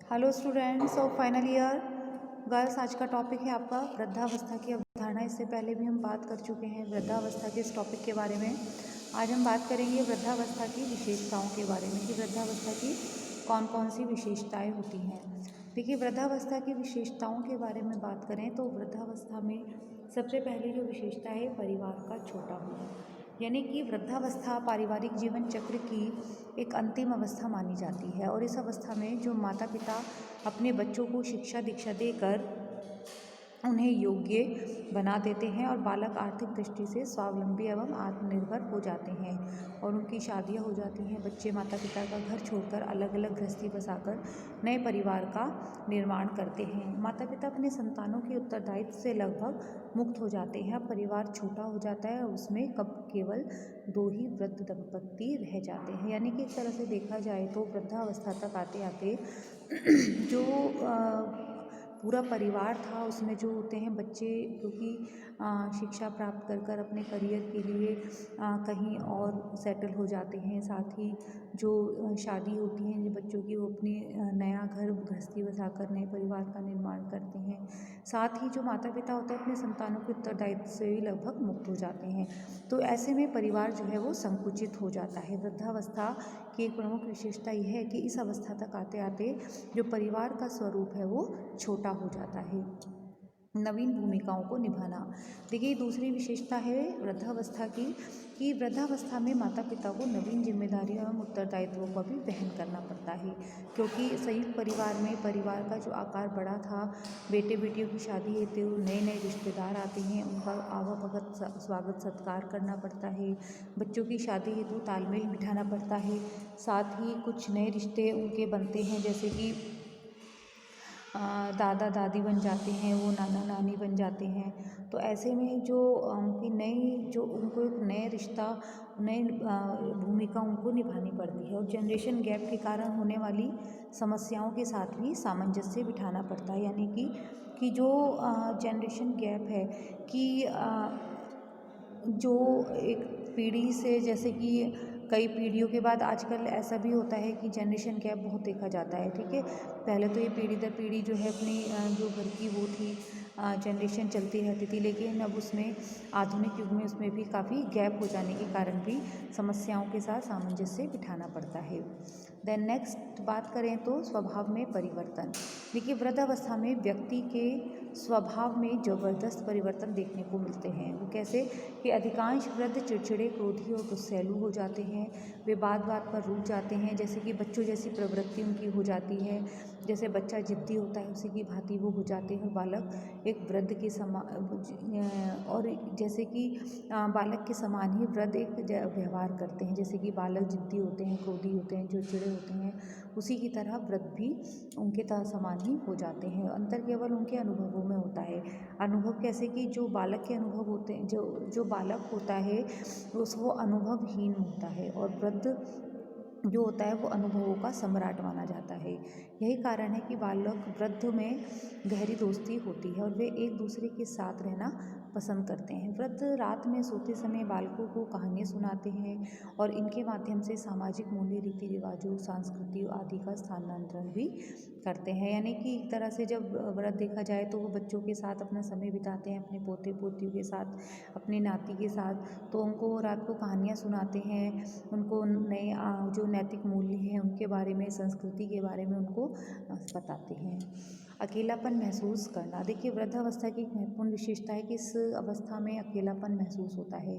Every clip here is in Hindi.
Hello students of final year girls. आज का टॉपिक है आपका वृद्धावस्था की अवधारणा। इससे पहले भी हम बात कर चुके हैं वृद्धावस्था के इस टॉपिक के बारे में। आज हम बात करेंगे वृद्धावस्था की विशेषताओं के बारे में कि वृद्धावस्था की कौन कौन सी विशेषताएं होती हैं। देखिए, वृद्धावस्था की विशेषताओं के बारे में बात करें तो वृद्धावस्था में सबसे पहली जो विशेषता है परिवार का छोटा होना, यानी कि वृद्धावस्था पारिवारिक जीवन चक्र की एक अंतिम अवस्था मानी जाती है। और इस अवस्था में जो माता पिता अपने बच्चों को शिक्षा दीक्षा देकर उन्हें योग्य बना देते हैं और बालक आर्थिक दृष्टि से स्वावलंबी एवं आत्मनिर्भर हो जाते हैं और उनकी शादियां हो जाती हैं। बच्चे माता पिता का घर छोड़कर अलग अलग गृहस्थी बसाकर नए परिवार का निर्माण करते हैं। माता पिता अपने संतानों के उत्तरदायित्व से लगभग मुक्त हो जाते हैं। अब परिवार छोटा हो जाता है और उसमें कब केवल 2 ही वृद्ध दंपत्ति रह जाते हैं। यानी कि एक तरह से देखा जाए तो वृद्धावस्था तक आते आते जो पूरा परिवार था उसमें जो होते हैं बच्चे, क्योंकि शिक्षा प्राप्त कर कर अपने करियर के लिए कहीं और सेटल हो जाते हैं। साथ ही जो शादी होती है जो बच्चों की, वो अपने नया घर गृहस्थी बसाकर नए परिवार का निर्माण करते हैं। साथ ही जो माता पिता होते हैं अपने संतानों के उत्तरदायित्व से भी लगभग मुक्त हो जाते हैं। तो ऐसे में परिवार जो है वो संकुचित हो जाता है। वृद्धावस्था की एक प्रमुख विशेषता यह है कि इस अवस्था तक आते आते जो परिवार का स्वरूप है वो छोटा हो जाता है। नवीन भूमिकाओं को निभाना। देखिए, दूसरी विशेषता है वृद्धावस्था की कि वृद्धावस्था में माता पिता को नवीन जिम्मेदारियों एवं उत्तरदायित्वों का भी वहन करना पड़ता है, क्योंकि संयुक्त परिवार में परिवार का जो आकार बड़ा था, बेटे बेटियों की शादी हेतु नए नए रिश्तेदार आते हैं, उनका आवाभगत स्वागत सत्कार करना पड़ता है। बच्चों की शादी हेतु तालमेल बिठाना पड़ता है। साथ ही कुछ नए रिश्ते उनके बनते हैं, जैसे कि दादा दादी बन जाते हैं, वो नाना नानी बन जाते हैं। तो ऐसे में जो उनकी नई जो उनको एक नए रिश्ता नई भूमिका उनको निभानी पड़ती है। और जनरेशन गैप के कारण होने वाली समस्याओं के साथ भी सामंजस्य बिठाना पड़ता है। यानी कि जो जनरेशन गैप है कि जो एक पीढ़ी से, जैसे कि कई पीढ़ियों के बाद आजकल ऐसा भी होता है कि जनरेशन गैप बहुत देखा जाता है। ठीक है, पहले तो ये पीढ़ी दर पीढ़ी जो है अपनी जो घर की वो थी जनरेशन चलती रहती थी, लेकिन अब उसमें आधुनिक युग में उसमें भी काफ़ी गैप हो जाने के कारण भी समस्याओं के साथ सामंजस्य बिठाना पड़ता है। देन नेक्स्ट बात करें तो स्वभाव में परिवर्तन। देखिए, वृद्धावस्था में व्यक्ति के स्वभाव में ज़बरदस्त परिवर्तन देखने को मिलते हैं। वो कैसे कि अधिकांश वृद्ध चिड़चिड़े, क्रोधी और गुस्सैलू हो जाते हैं। वे बात बात पर रूठ जाते हैं, जैसे कि बच्चों जैसी प्रवृत्ति उनकी हो जाती है। जैसे बच्चा जिद्दी होता है उसी की भांति वो हो जाते हैं। बालक एक वृद्ध के समान और जैसे कि बालक के समान ही वृद्ध एक व्यवहार करते हैं। जैसे कि बालक जिद्दी होते हैं, क्रोधी होते हैं, चिड़चिड़े होते हैं, उसी की तरह वृद्ध भी उनके समान ही हो जाते हैं। अंतर केवल उनके अनुभवों में होता है। अनुभव कैसे कि जो बालक के अनुभव होते हैं, जो बालक होता है वो अनुभवहीन होता है और वृद्ध जो होता है वो अनुभवों का सम्राट माना जाता है। यही कारण है कि बालक वृद्ध में गहरी दोस्ती होती है और वे एक दूसरे के साथ रहना पसंद करते हैं। वृद्ध रात में सोते समय बालकों को कहानियाँ सुनाते हैं और इनके माध्यम से सामाजिक मूल्य, रीति रिवाजों, संस्कृति आदि का स्थानांतरण भी करते हैं। यानी कि एक तरह से जब वृद्ध देखा जाए तो वो बच्चों के साथ अपना समय बिताते हैं, अपने पोते पोतियों के साथ, अपने नाती के साथ। तो उनको रात को कहानियाँ सुनाते हैं, उनको नए जो नैतिक मूल्य हैं उनके बारे में, संस्कृति के बारे में उनको बताते हैं। अकेलापन महसूस करना। देखिए, वृद्धावस्था की एक महत्वपूर्ण विशेषता है कि इस अवस्था में अकेलापन महसूस होता है।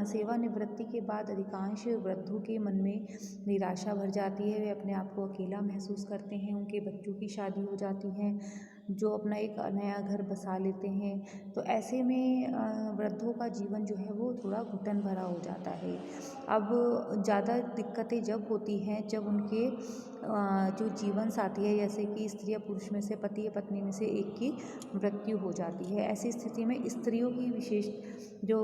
सेवानिवृत्ति के बाद अधिकांश वृद्धों के मन में निराशा भर जाती है। वे अपने आप को अकेला महसूस करते हैं। उनके बच्चों की शादी हो जाती है, जो अपना एक नया घर बसा लेते हैं। तो ऐसे में वृद्धों का जीवन जो है वो थोड़ा घुटन भरा हो जाता है। अब ज़्यादा दिक्कतें जब होती हैं जब उनके जो जीवन साथी है, जैसे कि स्त्री या पुरुष में से, पति या पत्नी में से एक की मृत्यु हो जाती है। ऐसी स्थिति में स्त्रियों की विशेष जो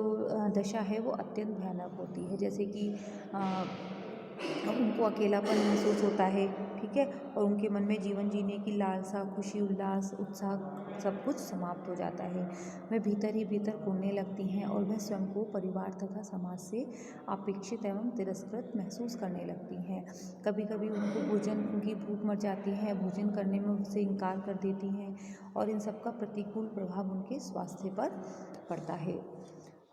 दशा है वो अत्यंत भयानक होती है। जैसे कि उनको अकेलापन महसूस होता है, ठीक है, और उनके मन में जीवन जीने की लालसा, खुशी, उल्लास, उत्साह सब कुछ समाप्त हो जाता है। वह भीतर ही भीतर कोड़ने लगती हैं और वह स्वयं को परिवार तथा समाज से अपेक्षित एवं तिरस्कृत महसूस करने लगती हैं। कभी कभी उनको भोजन, उनकी भूख मर जाती है, भोजन करने में उससे इनकार कर देती हैं और इन सब का प्रतिकूल प्रभाव उनके स्वास्थ्य पर पड़ता है।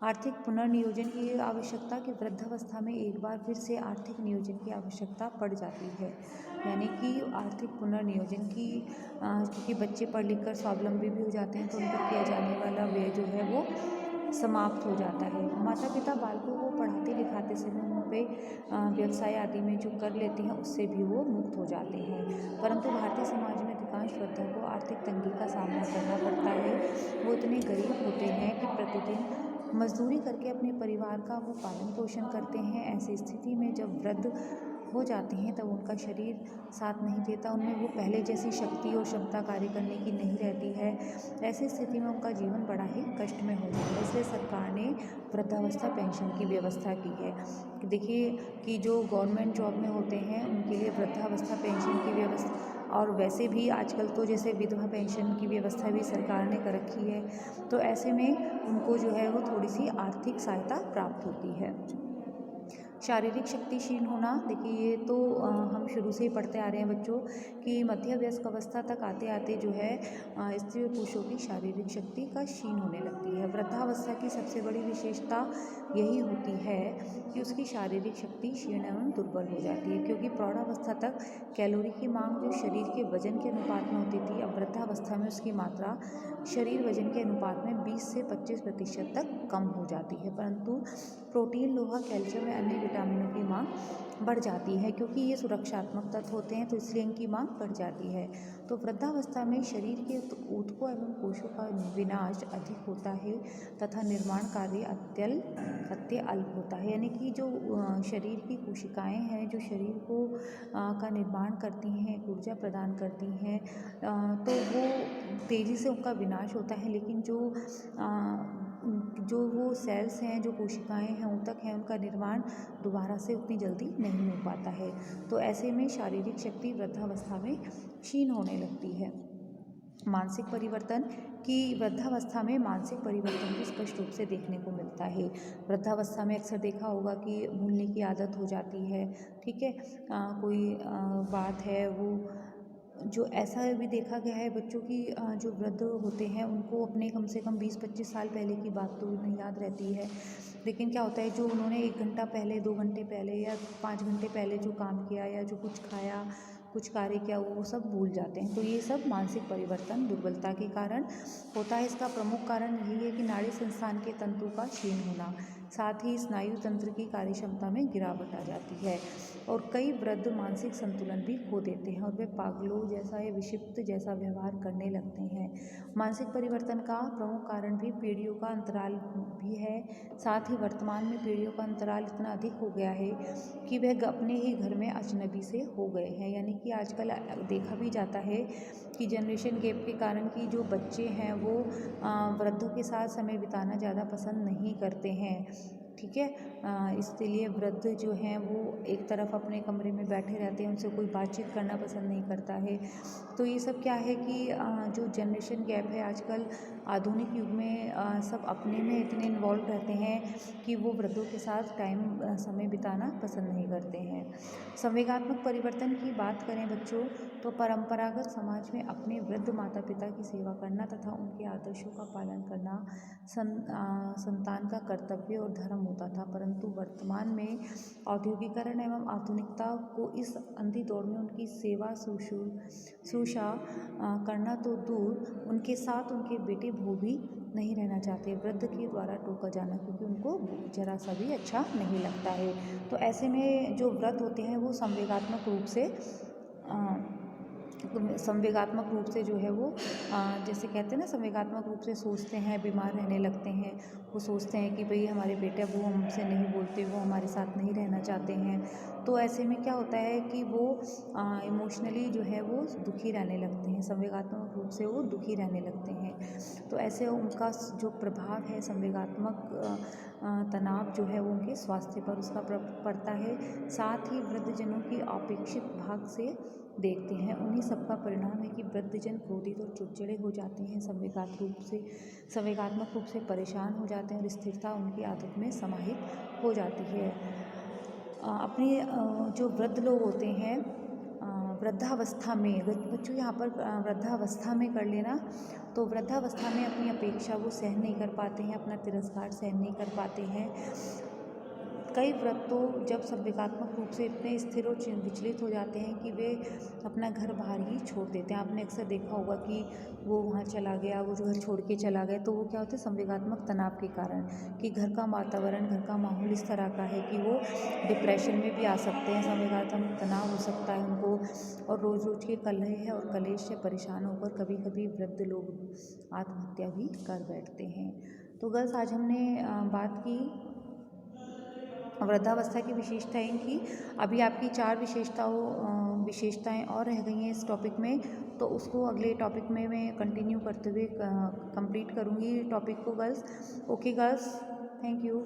आर्थिक पुनर्नियोजन की आवश्यकता कि वृद्धावस्था में एक बार फिर से आर्थिक नियोजन की आवश्यकता पड़ जाती है, यानी कि आर्थिक पुनर्नियोजन की क्योंकि बच्चे पढ़ लिख कर स्वावलंबी भी हो जाते हैं तो उन पर किया जाने वाला व्यय जो है वो समाप्त हो जाता है। माता पिता बालकों को पढ़ाते लिखाते समय उन पे व्यवसाय आदि में जो कर लेते हैं उससे भी वो मुक्त हो जाते हैं, परंतु भारतीय समाज में अधिकांश वृद्धों को आर्थिक तंगी का सामना करना पड़ता है। वो इतने गरीब होते हैं कि प्रतिदिन मजदूरी करके अपने परिवार का वो पालन पोषण करते हैं। ऐसी स्थिति में जब वृद्ध हो जाते हैं तब उनका शरीर साथ नहीं देता, उनमें वो पहले जैसी शक्ति और क्षमता कार्य करने की नहीं रहती है। ऐसी स्थिति में उनका जीवन बड़ा ही कष्ट में हो जाता है। इसलिए सरकार ने वृद्धावस्था पेंशन की व्यवस्था की है। देखिए कि जो गवर्नमेंट जॉब में होते हैं उनके लिए वृद्धावस्था पेंशन की व्यवस्था, और वैसे भी आजकल तो जैसे विधवा पेंशन की व्यवस्था भी सरकार ने कर रखी है, तो ऐसे में उनको जो है वो थोड़ी सी आर्थिक सहायता प्राप्त होती है। शारीरिक शक्ति क्षीण होना, देखिए ये तो हम शुरू से ही पढ़ते आ रहे हैं बच्चों कि मध्य वयस्क अवस्था तक आते आते जो है स्त्री और पुरुषों की शारीरिक शक्ति का क्षीण होने लगती है। वृद्धावस्था की सबसे बड़ी विशेषता यही होती है कि उसकी शारीरिक शक्ति क्षीण एवं दुर्बल हो जाती है, क्योंकि प्रौढ़ावस्था तक कैलोरी की मांग जो शरीर के वजन के अनुपात में होती थी, अब वृद्धावस्था में उसकी मात्रा शरीर वजन के अनुपात में 20 से 25% तक कम हो जाती है। परंतु प्रोटीन, लोहा, कैल्शियम या अन्य विटामिनों की मांग बढ़ जाती है, क्योंकि ये सुरक्षात्मक तत्व होते हैं तो इसलिए इनकी मांग बढ़ जाती है। तो वृद्धावस्था में शरीर के ऊतकों एवं कोशों का विनाश अधिक होता है तथा निर्माण कार्य अत्य अल्प होता है, यानी कि जो शरीर की कोशिकाएं हैं जो शरीर को का निर्माण करती हैं, ऊर्जा प्रदान करती हैं, तो वो तेज़ी से उनका विनाश होता है, लेकिन जो वो सेल्स हैं, जो कोशिकाएं हैं, ऊतक हैं, उनका निर्माण दोबारा से उतनी जल्दी नहीं हो पाता है। तो ऐसे में शारीरिक शक्ति वृद्धावस्था में क्षीण होने लगती है। मानसिक परिवर्तन की वृद्धावस्था में मानसिक परिवर्तन भी स्पष्ट रूप से देखने को मिलता है। वृद्धावस्था में अक्सर देखा होगा कि भूलने की आदत हो जाती है, ठीक है, कोई बात है वो जो ऐसा भी देखा गया है बच्चों की जो वृद्ध होते हैं उनको अपने कम से कम 20-25 साल पहले की बात तो नहीं याद रहती है, लेकिन क्या होता है जो उन्होंने 1 घंटा पहले, 2 घंटे पहले या 5 घंटे पहले जो काम किया या जो कुछ खाया, कुछ कार्य किया, वो सब भूल जाते हैं। तो ये सब मानसिक परिवर्तन दुर्बलता के कारण होता है। इसका प्रमुख कारण यही है कि नाड़ी संस्थान के तंतु का क्षीण होना, साथ ही स्नायु तंत्र की कार्यक्षमता में गिरावट आ जाती है और कई वृद्ध मानसिक संतुलन भी खो देते हैं और वे पागलों जैसा या विक्षिप्त जैसा व्यवहार करने लगते हैं। मानसिक परिवर्तन का प्रमुख कारण भी पीढ़ियों का अंतराल भी है। साथ ही वर्तमान में पीढ़ियों का अंतराल इतना अधिक हो गया है कि वह अपने ही घर में अजनबी से हो गए हैं, यानी कि आजकल देखा भी जाता है कि जनरेशन गैप के कारण कि जो बच्चे हैं वो वृद्धों के साथ समय बिताना ज़्यादा पसंद नहीं करते हैं, ठीक है, इसलिए वृद्ध जो हैं वो एक तरफ अपने कमरे में बैठे रहते हैं, उनसे कोई बातचीत करना पसंद नहीं करता है। तो ये सब क्या है कि जो जनरेशन गैप है आजकल आधुनिक युग में सब अपने में इतने इन्वॉल्व रहते हैं कि वो वृद्धों के साथ समय बिताना पसंद नहीं करते हैं। संवेगात्मक परिवर्तन की बात करें बच्चों तो परंपरागत समाज में अपने वृद्ध माता पिता की सेवा करना तथा उनके आदर्शों का पालन करना संतान का कर्तव्य और धर्म होता था, परंतु वर्तमान में औद्योगिकरण एवं आधुनिकता को इस अंधी दौड़ में उनकी सेवा शुश्रूषा करना तो दूर, उनके साथ उनके बेटे वो भी नहीं रहना चाहते वृद्ध के द्वारा टोका जाना, क्योंकि उनको जरा सा भी अच्छा नहीं लगता है। तो ऐसे में जो वृद्ध होते हैं वो संवेगात्मक रूप से जो है वो जैसे कहते हैं ना, संवेगात्मक रूप से सोचते हैं, बीमार रहने लगते हैं। वो सोचते हैं कि भाई हमारे बेटे वो हमसे नहीं बोलते, वो हमारे साथ नहीं रहना चाहते हैं। तो ऐसे में क्या होता है कि वो इमोशनली जो है वो दुखी रहने लगते हैं, संवेगात्मक रूप से वो दुखी रहने लगते हैं। तो ऐसे उनका जो प्रभाव है संवेगात्मक तनाव जो है वो उनके स्वास्थ्य पर उसका पड़ता है। साथ ही वृद्धजनों की अपेक्षित भाग से देखते हैं, उन्हीं सबका परिणाम है कि वृद्धजन क्रोधित और चिड़चिड़े हो जाते हैं, संवेगात्मक रूप से परेशान हो जाते हैं और स्थिरता उनकी आदत में समाहित हो जाती है। अपने जो वृद्ध लोग होते हैं वृद्धावस्था में, बच्चों यहाँ पर वृद्धावस्था में कर लेना, तो वृद्धावस्था में अपनी अपेक्षा वो सहन नहीं कर पाते हैं, अपना तिरस्कार सहन नहीं कर पाते हैं। कई वृद्ध तो जब संवेगात्मक रूप से इतने स्थिर और विचलित हो जाते हैं कि वे अपना घर बाहर ही छोड़ देते हैं। आपने अक्सर देखा होगा कि वो वहाँ चला गया, वो घर छोड़ के चला गया, तो वो क्या होता है संवेगात्मक तनाव के कारण, कि घर का वातावरण, घर का माहौल इस तरह का है कि वो डिप्रेशन में भी आ सकते हैं, संवेगात्मक तनाव हो सकता है उनको, और रोज़ रोज़ के कलह और कलेश से परेशान होकर कभी कभी वृद्ध लोग आत्महत्या भी कर बैठते हैं। तो गर्ल्स, आज हमने बात की वृद्धावस्था की विशेषताएं की। अभी आपकी 4 विशेषताएं और रह गई हैं इस टॉपिक में, तो उसको अगले टॉपिक में मैं कंटिन्यू करते हुए कंप्लीट करूँगी टॉपिक को girls. Okay girls, thank you.